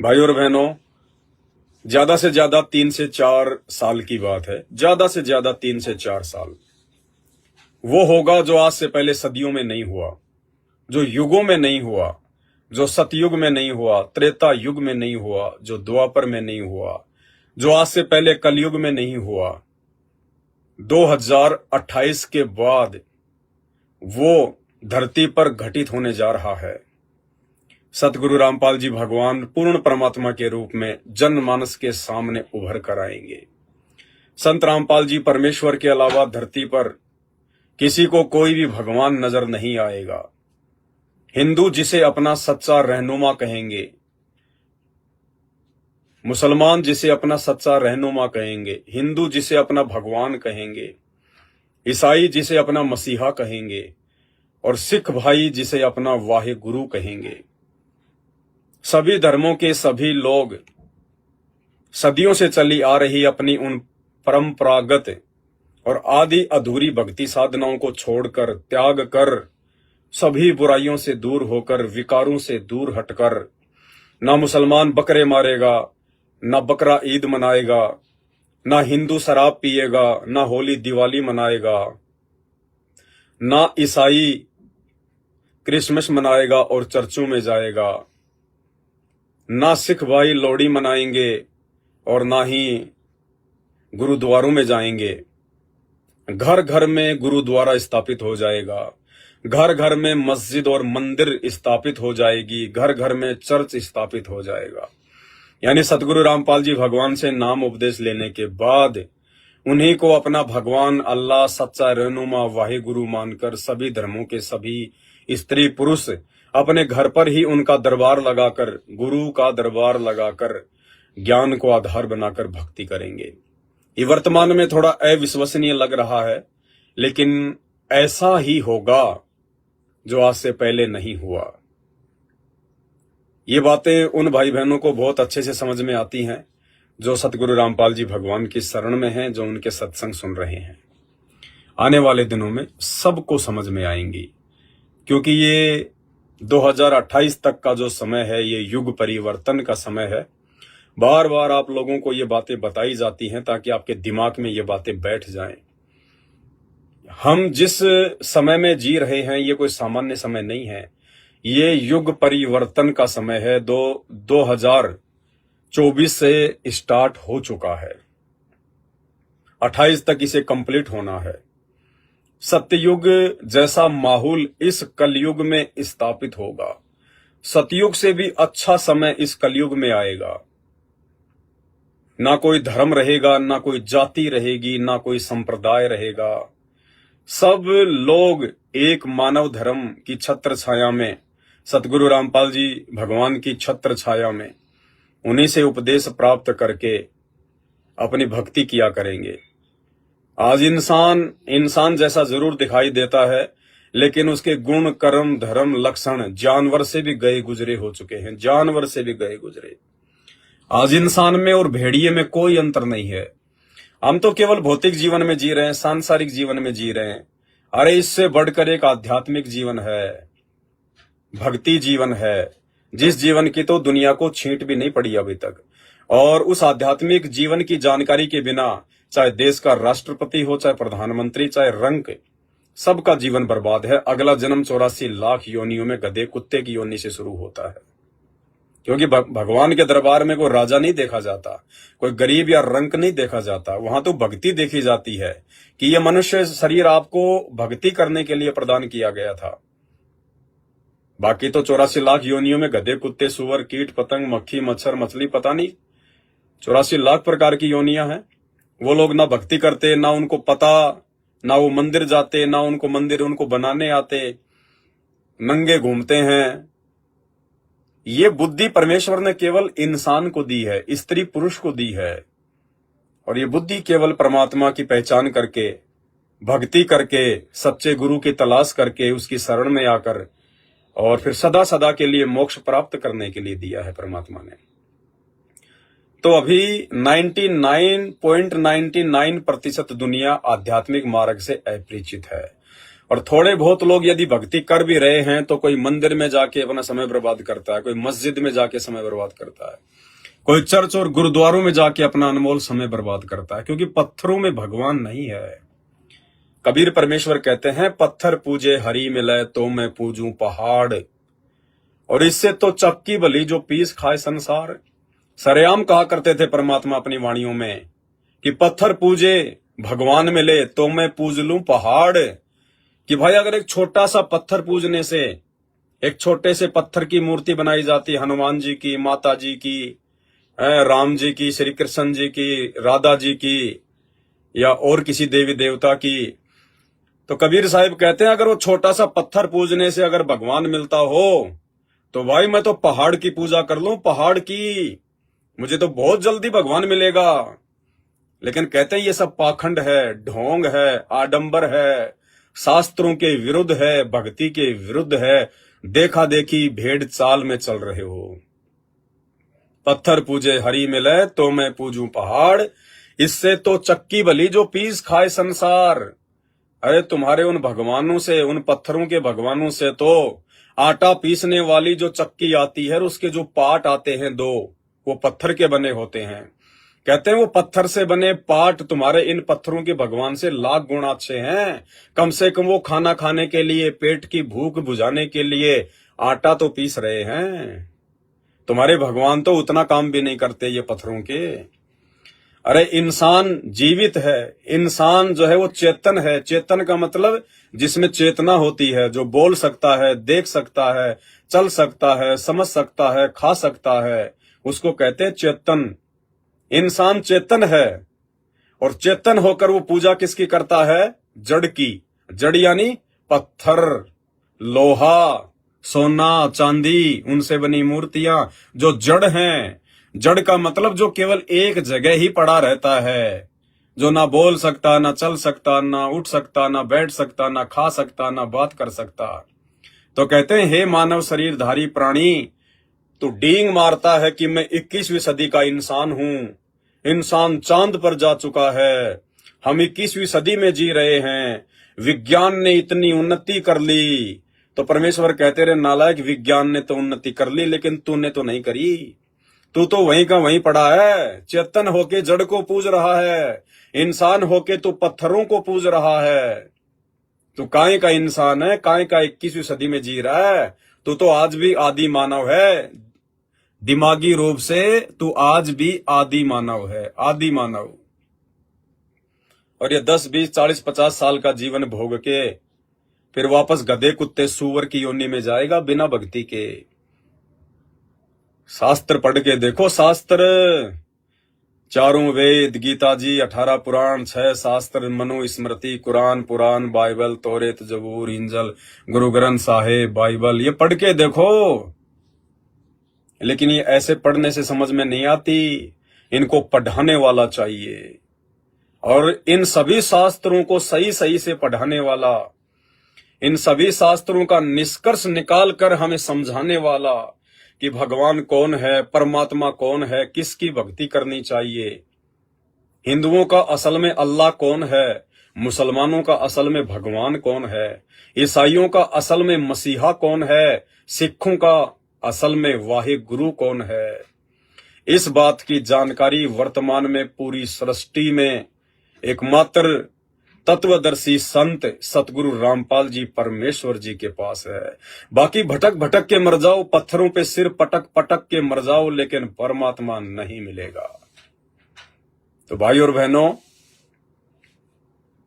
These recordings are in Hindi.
भाई और बहनों, ज्यादा से ज्यादा 3 से 4 साल की बात है। ज्यादा से ज्यादा 3 से 4 साल वो होगा जो आज से पहले सदियों में नहीं हुआ, जो युगों में नहीं हुआ, जो सतयुग में नहीं हुआ, त्रेता युग में नहीं हुआ, जो द्वापर में नहीं हुआ, जो आज से पहले कलयुग में नहीं हुआ। 2028 के बाद वो धरती पर घटित होने जा रहा है। सतगुरु रामपाल जी भगवान पूर्ण परमात्मा के रूप में जनमानस के सामने उभर कर आएंगे। संत रामपाल जी परमेश्वर के अलावा धरती पर किसी को कोई भी भगवान नजर नहीं आएगा। हिंदू जिसे अपना सच्चा रहनुमा कहेंगे, मुसलमान जिसे अपना सच्चा रहनुमा कहेंगे, हिंदू जिसे अपना भगवान कहेंगे, ईसाई जिसे अपना मसीहा कहेंगे और सिख भाई जिसे अपना वाहे गुरु कहेंगे। सभी धर्मों के सभी लोग सदियों से चली आ रही अपनी उन परंपरागत और आदि अधूरी भक्ति साधनाओं को छोड़कर, त्याग कर, सभी बुराइयों से दूर होकर, विकारों से दूर हटकर, ना मुसलमान बकरे मारेगा, ना बकरा ईद मनाएगा, ना हिंदू शराब पिएगा, ना होली दिवाली मनाएगा, ना ईसाई क्रिसमस मनाएगा और चर्चों में जाएगा, ना सिख भाई लोहड़ी मनाएंगे और ना ही गुरुद्वारों में जाएंगे। घर घर में गुरुद्वारा स्थापित हो जाएगा, घर घर में मस्जिद और मंदिर स्थापित हो जाएगी, घर घर में चर्च स्थापित हो जाएगा। यानी सतगुरु रामपाल जी भगवान से नाम उपदेश लेने के बाद उन्हीं को अपना भगवान, अल्लाह, सच्चा रहनुमा, वाहे गुरु मानकर सभी धर्मों के सभी स्त्री पुरुष अपने घर पर ही उनका दरबार लगाकर, गुरु का दरबार लगाकर ज्ञान को आधार बनाकर भक्ति करेंगे। ये वर्तमान में थोड़ा अविश्वसनीय लग रहा है, लेकिन ऐसा ही होगा जो आज से पहले नहीं हुआ। ये बातें उन भाई बहनों को बहुत अच्छे से समझ में आती हैं जो सतगुरु रामपाल जी भगवान की शरण में हैं, जो उनके सत्संग सुन रहे हैं। आने वाले दिनों में सबको समझ में आएंगी, क्योंकि ये 2028 तक का जो समय है, ये युग परिवर्तन का समय है। बार बार आप लोगों को ये बातें बताई जाती हैं ताकि आपके दिमाग में ये बातें बैठ जाएं। हम जिस समय में जी रहे हैं ये कोई सामान्य समय नहीं है, ये युग परिवर्तन का समय है। 2024 से स्टार्ट हो चुका है, 28 तक इसे कंप्लीट होना है। सत्ययुग जैसा माहौल इस कलयुग में स्थापित होगा। सतयुग से भी अच्छा समय इस कलयुग में आएगा। ना कोई धर्म रहेगा, ना कोई जाति रहेगी, ना कोई संप्रदाय रहेगा। सब लोग एक मानव धर्म की छत्र छाया में, सतगुरु रामपाल जी भगवान की छत्र छाया में उन्हीं से उपदेश प्राप्त करके अपनी भक्ति किया करेंगे। आज इंसान जैसा जरूर दिखाई देता है, लेकिन उसके गुण, कर्म, धर्म, लक्षण जानवर से भी गए गुजरे हो चुके हैं, जानवर से भी गए गुजरे। आज इंसान में और भेड़िए में कोई अंतर नहीं है। हम तो केवल भौतिक जीवन में जी रहे हैं, सांसारिक जीवन में जी रहे हैं। अरे इससे बढ़कर एक आध्यात्मिक जीवन है, भक्ति जीवन है, जिस जीवन की तो दुनिया को छींट भी नहीं पड़ी अभी तक। और उस आध्यात्मिक जीवन की जानकारी के बिना चाहे देश का राष्ट्रपति हो, चाहे प्रधानमंत्री, चाहे रंक, सबका जीवन बर्बाद है। अगला जन्म 84 लाख योनियों में गधे कुत्ते की योनि से शुरू होता है, क्योंकि भगवान के दरबार में कोई राजा नहीं देखा जाता, कोई गरीब या रंक नहीं देखा जाता। वहां तो भक्ति देखी जाती है कि यह मनुष्य शरीर आपको भक्ति करने के लिए प्रदान किया गया था। बाकी तो 84 लाख योनियों में गधे कुत्ते सूअर कीट पतंग मक्खी मच्छर मछली, पता नहीं 84 लाख प्रकार की योनियां हैं। वो लोग ना भक्ति करते, ना उनको पता, ना वो मंदिर जाते, ना उनको मंदिर उनको बनाने आते, नंगे घूमते हैं। ये बुद्धि परमेश्वर ने केवल इंसान को दी है, स्त्री पुरुष को दी है। और ये बुद्धि केवल परमात्मा की पहचान करके, भक्ति करके, सच्चे गुरु की तलाश करके, उसकी शरण में आकर और फिर सदा सदा के लिए मोक्ष प्राप्त करने के लिए दिया है परमात्मा ने। तो अभी 99.99% दुनिया आध्यात्मिक मार्ग से अपरिचित है। और थोड़े बहुत लोग यदि भक्ति कर भी रहे हैं तो कोई मंदिर में जाके अपना समय बर्बाद करता है, कोई मस्जिद में जाके समय बर्बाद करता है, कोई चर्च और गुरुद्वारों में जाके अपना अनमोल समय बर्बाद करता है, क्योंकि पत्थरों में भगवान नहीं है। कबीर परमेश्वर कहते हैं, पत्थर पूजे हरि मिले तो मैं पूजूं पहाड़। और इससे तो चक्की भली जो पीस खाए संसार। सरेआम कहा करते थे परमात्मा अपनी वाणियों में कि पत्थर पूजे भगवान मिले तो मैं पूज लूं पहाड़। कि भाई अगर एक छोटा सा पत्थर पूजने से, एक छोटे से पत्थर की मूर्ति बनाई जाती, हनुमान जी की, माता जी की, राम जी की, श्री कृष्ण जी की, राधा जी की, या और किसी देवी देवता की, तो कबीर साहिब कहते हैं अगर वो छोटा सा पत्थर पूजने से अगर भगवान मिलता हो तो भाई मैं तो पहाड़ की पूजा कर लूं, पहाड़ की, मुझे तो बहुत जल्दी भगवान मिलेगा। लेकिन कहते हैं ये सब पाखंड है, ढोंग है, आडंबर है, शास्त्रों के विरुद्ध है, भक्ति के विरुद्ध है, देखा देखी भेड़ चाल में चल रहे हो। पत्थर पूजे हरि मिले तो मैं पूजूं पहाड़, इससे तो चक्की भली जो पीस खाए संसार। अरे तुम्हारे उन भगवानों से, उन पत्थरों के भगवानों से तो आटा पीसने वाली जो चक्की आती है, उसके जो पाट आते हैं दो, वो पत्थर के बने होते हैं। कहते हैं वो पत्थर से बने पाट तुम्हारे इन पत्थरों के भगवान से लाख गुना अच्छे हैं। कम से कम वो खाना खाने के लिए, पेट की भूख बुझाने के लिए आटा तो पीस रहे हैं। तुम्हारे भगवान तो उतना काम भी नहीं करते ये पत्थरों के। अरे इंसान जीवित है, इंसान जो है वो चेतन है। चेतन का मतलब जिसमें चेतना होती है, जो बोल सकता है, देख सकता है, चल सकता है, समझ सकता है, खा सकता है, उसको कहते हैं चेतन। इंसान चेतन है और चेतन होकर वो पूजा किसकी करता है? जड़ की। जड़ यानी पत्थर, लोहा, सोना, चांदी, उनसे बनी मूर्तियां जो जड़ हैं। जड़ का मतलब जो केवल एक जगह ही पड़ा रहता है, जो ना बोल सकता, ना चल सकता, ना उठ सकता, ना बैठ सकता, ना खा सकता, ना बात कर सकता। तो कहते हैं हे मानव शरीरधारी प्राणी, तू डींग मारता है कि मैं 21वीं सदी का इंसान हूं। इंसान चांद पर जा चुका है, हम 21वीं सदी में जी रहे हैं, विज्ञान ने इतनी उन्नति कर ली। तो परमेश्वर कहते रहे नालायक, विज्ञान ने तो उन्नति कर ली लेकिन तूने तो नहीं करी। तू तो वहीं का वहीं पड़ा है। चेतन होके जड़ को पूज रहा है, इंसान होके तू पत्थरों को पूज रहा है। तू काहे का इंसान है, काहे का 21वीं सदी में जी रहा है। तू तो आज भी आदि मानव है, दिमागी रूप से तू आज भी आदि मानव है, आदि मानव। और ये 10, 20, 40, 50 साल का जीवन भोग के फिर वापस गधे, कुत्ते, सूअर की योनि में जाएगा बिना भक्ति के। शास्त्र पढ़ के देखो, शास्त्र, चारों वेद, गीता जी, 18 पुराण, 6 शास्त्र, मनु स्मृति, कुरान, पुराण, बाइबल, तौरेत, जबूर, इंजल, गुरु ग्रंथ साहिब, बाइबल, ये पढ़ के देखो। लेकिन ये ऐसे पढ़ने से समझ में नहीं आती, इनको पढ़ाने वाला चाहिए। और इन सभी शास्त्रों को सही सही से पढ़ाने वाला, इन सभी शास्त्रों का निष्कर्ष निकाल कर हमें समझाने वाला कि भगवान कौन है, परमात्मा कौन है, किसकी भक्ति करनी चाहिए। हिंदुओं का असल में अल्लाह कौन है, मुसलमानों का असल में भगवान कौन है, ईसाइयों का असल में मसीहा कौन है, सिखों का असल में वाहे गुरु कौन है। इस बात की जानकारी वर्तमान में पूरी सृष्टि में एकमात्र तत्वदर्शी संत सतगुरु रामपाल जी परमेश्वर जी के पास है। बाकी भटक भटक के मर जाओ, पत्थरों पे सिर पटक पटक के मर जाओ, लेकिन परमात्मा नहीं मिलेगा। तो भाई और बहनों,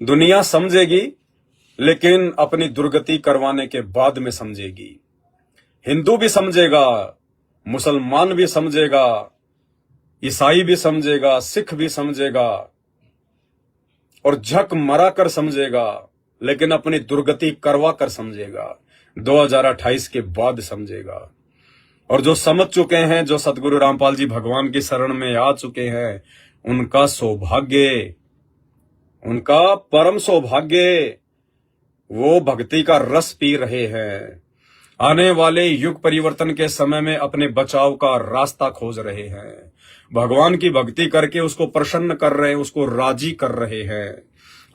दुनिया समझेगी लेकिन अपनी दुर्गति करवाने के बाद में समझेगी। हिंदू भी समझेगा, मुसलमान भी समझेगा, ईसाई भी समझेगा, सिख भी समझेगा और झक मरा कर समझेगा, लेकिन अपनी दुर्गति करवा कर समझेगा। 2028 के बाद समझेगा। और जो समझ चुके हैं, जो सतगुरु रामपाल जी भगवान की शरण में आ चुके हैं, उनका सौभाग्य, उनका परम सौभाग्य, वो भक्ति का रस पी रहे हैं। आने वाले युग परिवर्तन के समय में अपने बचाव का रास्ता खोज रहे हैं। भगवान की भक्ति करके उसको प्रसन्न कर रहे हैं, उसको राजी कर रहे हैं।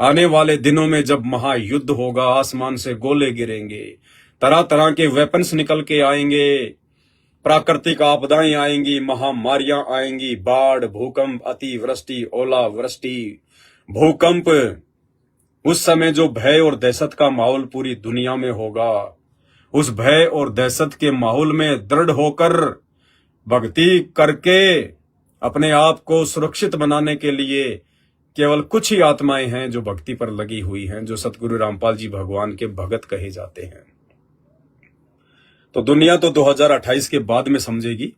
आने वाले दिनों में जब महायुद्ध होगा, आसमान से गोले गिरेंगे, तरह तरह के वेपन्स निकल के आएंगे, प्राकृतिक आपदाएं आएंगी, महामारियां आएंगी, बाढ़, भूकंप, अतिवृष्टि, ओलावृष्टि, भूकंप। उस समय जो भय और दहशत का माहौल पूरी दुनिया में होगा, उस भय और दहशत के माहौल में दृढ़ होकर भक्ति करके अपने आप को सुरक्षित बनाने के लिए केवल कुछ ही आत्माएं हैं जो भक्ति पर लगी हुई हैं, जो सतगुरु रामपाल जी भगवान के भगत कहे जाते हैं। तो दुनिया तो 2028 के बाद में समझेगी,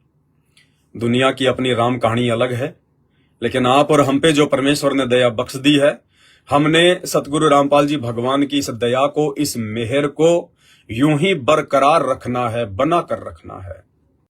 दुनिया की अपनी राम कहानी अलग है, लेकिन आप और हम पे जो परमेश्वर ने दया बख्श दी है, हमने सतगुरु रामपाल जी भगवान की इस दया को, इस मेहर को यूं ही बरकरार रखना है, बना कर रखना है।